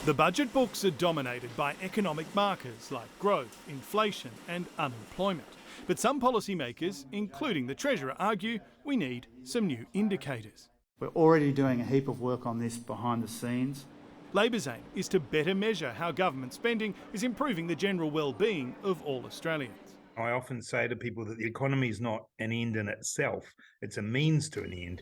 The budget books are dominated by economic markers like growth, inflation and unemployment. But some policymakers, including the Treasurer, argue we need some new indicators. We're already doing a heap of work on this behind the scenes. Labor's aim is to better measure how government spending is improving the general well-being of all Australians. I often say to people that the economy is not an end in itself, it's a means to an end.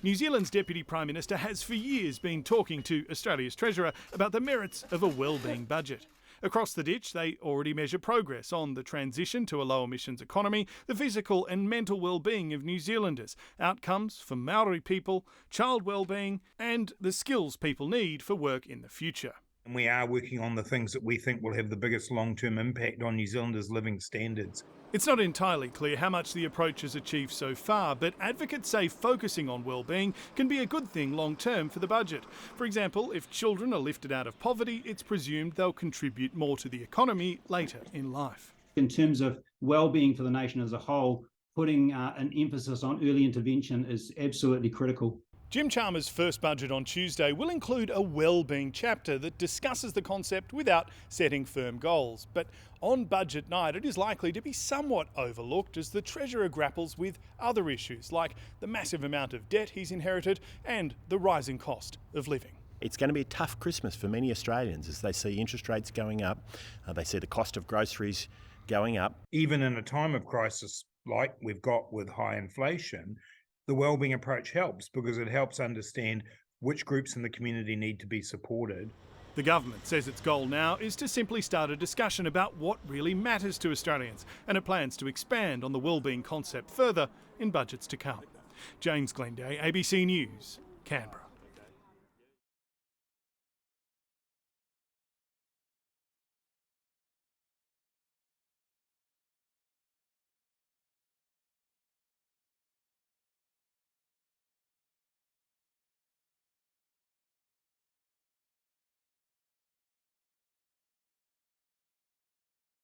New Zealand's Deputy Prime Minister has for years been talking to Australia's Treasurer about the merits of a wellbeing budget. Across the ditch, they already measure progress on the transition to a low-emissions economy, the physical and mental well-being of New Zealanders, outcomes for Maori people, child well-being and the skills people need for work in the future. And we are working on the things that we think will have the biggest long-term impact on New Zealanders' living standards. It's not entirely clear how much the approach has achieved so far, but advocates say focusing on well-being can be a good thing long-term for the budget. For example, if children are lifted out of poverty, it's presumed they'll contribute more to the economy later in life. In terms of well-being for the nation as a whole, putting an emphasis on early intervention is absolutely critical. Jim Chalmers' first budget on Tuesday will include a wellbeing chapter that discusses the concept without setting firm goals. But on budget night, it is likely to be somewhat overlooked as the Treasurer grapples with other issues like the massive amount of debt he's inherited and the rising cost of living. It's going to be a tough Christmas for many Australians as they see interest rates going up, they see the cost of groceries going up. Even in a time of crisis like we've got with high inflation, the wellbeing approach helps because it helps understand which groups in the community need to be supported. The government says its goal now is to simply start a discussion about what really matters to Australians, and it plans to expand on the wellbeing concept further in budgets to come. James Glenday, ABC News, Canberra.